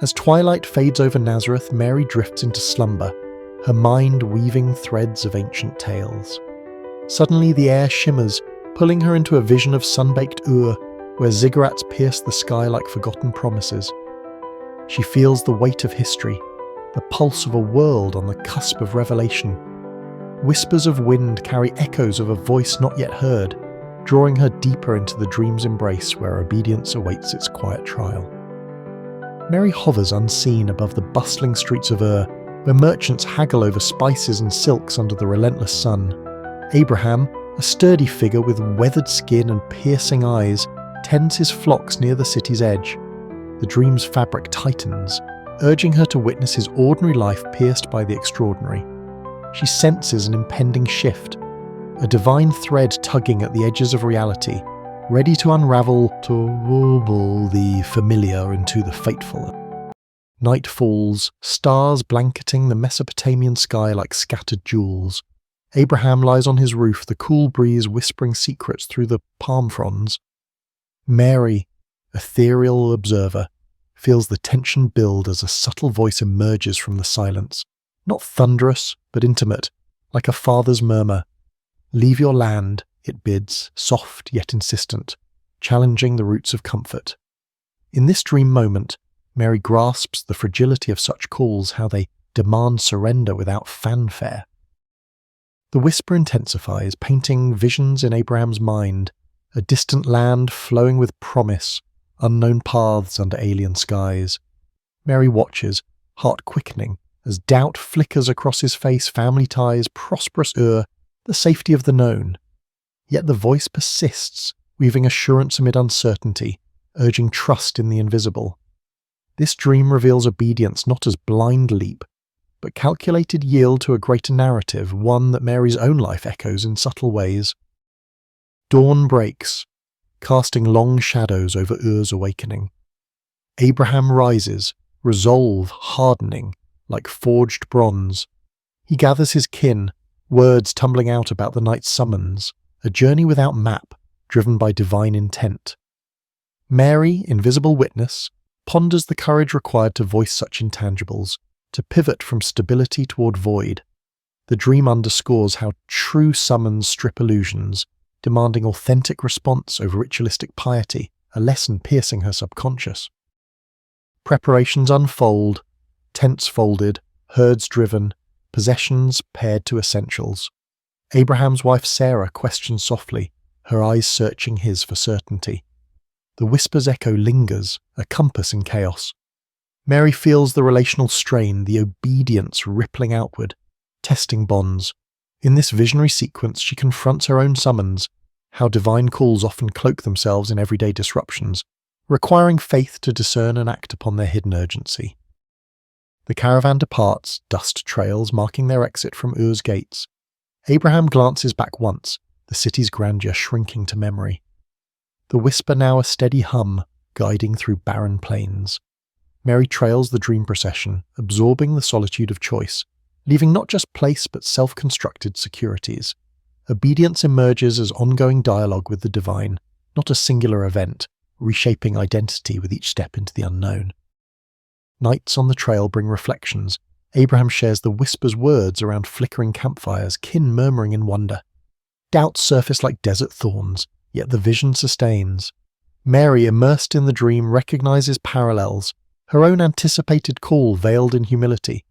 As twilight fades over Nazareth, Mary drifts into slumber, her mind weaving threads of ancient tales. Suddenly the air shimmers, pulling her into a vision of sun-baked Ur, where ziggurats pierce the sky like forgotten promises. She feels the weight of history, the pulse of a world on the cusp of revelation. Whispers of wind carry echoes of a voice not yet heard, drawing her deeper into the dream's embrace where obedience awaits its quiet trial. Mary hovers unseen above the bustling streets of Ur, where merchants haggle over spices and silks under the relentless sun. Abraham, a sturdy figure with weathered skin and piercing eyes, tends his flocks near the city's edge. The dream's fabric tightens, urging her to witness his ordinary life pierced by the extraordinary. She senses an impending shift, a divine thread tugging at the edges of reality, ready to unravel, to warble the familiar into the fateful. Night falls, stars blanketing the Mesopotamian sky like scattered jewels. Abraham lies on his roof, the cool breeze whispering secrets through the palm fronds. Mary, ethereal observer, feels the tension build as a subtle voice emerges from the silence, not thunderous, but intimate, like a father's murmur. Leave your land, it bids, soft yet insistent, challenging the roots of comfort. In this dream moment, Mary grasps the fragility of such calls, how they demand surrender without fanfare. The whisper intensifies, painting visions in Abraham's mind, a distant land flowing with promise, unknown paths under alien skies. Mary watches, heart quickening, as doubt flickers across his face, family ties, prosperous Ur, the safety of the known. Yet the voice persists, weaving assurance amid uncertainty, urging trust in the invisible. This dream reveals obedience not as blind leap, but calculated yield to a greater narrative, one that Mary's own life echoes in subtle ways. Dawn breaks, casting long shadows over Ur's awakening. Abraham rises, resolve hardening like forged bronze. He gathers his kin, words tumbling out about the night's summons, a journey without map, driven by divine intent. Mary, invisible witness, ponders the courage required to voice such intangibles, to pivot from stability toward void. The dream underscores how true summons strip illusions, demanding authentic response over ritualistic piety, a lesson piercing her subconscious. Preparations unfold, tents folded, herds driven, possessions paired to essentials. Abraham's wife Sarah questions softly, her eyes searching his for certainty. The whisper's echo lingers, a compass in chaos. Mary feels the relational strain, the obedience rippling outward, testing bonds. In this visionary sequence, she confronts her own summons, how divine calls often cloak themselves in everyday disruptions, requiring faith to discern and act upon their hidden urgency. The caravan departs, dust trails marking their exit from Ur's gates. Abraham glances back once, the city's grandeur shrinking to memory. The whisper now a steady hum, guiding through barren plains. Mary trails the dream procession, absorbing the solitude of choice, leaving not just place but self-constructed securities. Obedience emerges as ongoing dialogue with the divine, not a singular event, reshaping identity with each step into the unknown. Nights on the trail bring reflections. Abraham shares the whisper's words around flickering campfires, kin murmuring in wonder. Doubts surface like desert thorns, yet the vision sustains. Mary, immersed in the dream, recognizes parallels, her own anticipated call veiled in humility.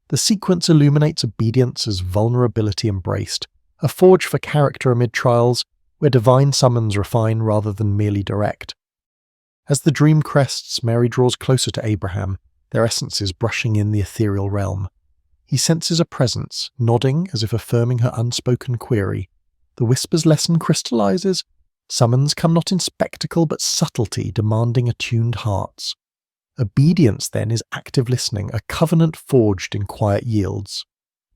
The sequence illuminates obedience as vulnerability embraced, a forge for character amid trials, where divine summons refine rather than merely direct. As the dream crests, Mary draws closer to Abraham, their essences brushing in the ethereal realm. He senses a presence, nodding as if affirming her unspoken query. The whisper's lesson crystallizes. Summons come not in spectacle but subtlety, demanding attuned hearts. Obedience, then, is active listening, a covenant forged in quiet yields.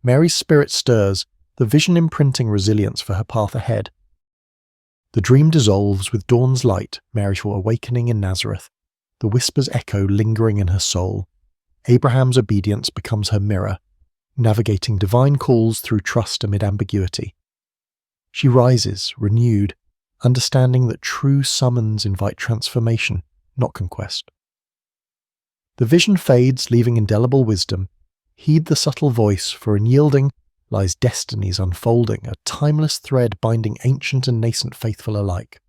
Mary's spirit stirs, the vision imprinting resilience for her path ahead. The dream dissolves with dawn's light, Mary's awakening in Nazareth, the whisper's echo lingering in her soul. Abraham's obedience becomes her mirror, navigating divine calls through trust amid ambiguity. She rises, renewed, understanding that true summons invite transformation, not conquest. The vision fades, leaving indelible wisdom. Heed the subtle voice, for in yielding lies destinies unfolding, a timeless thread binding ancient and nascent faithful alike.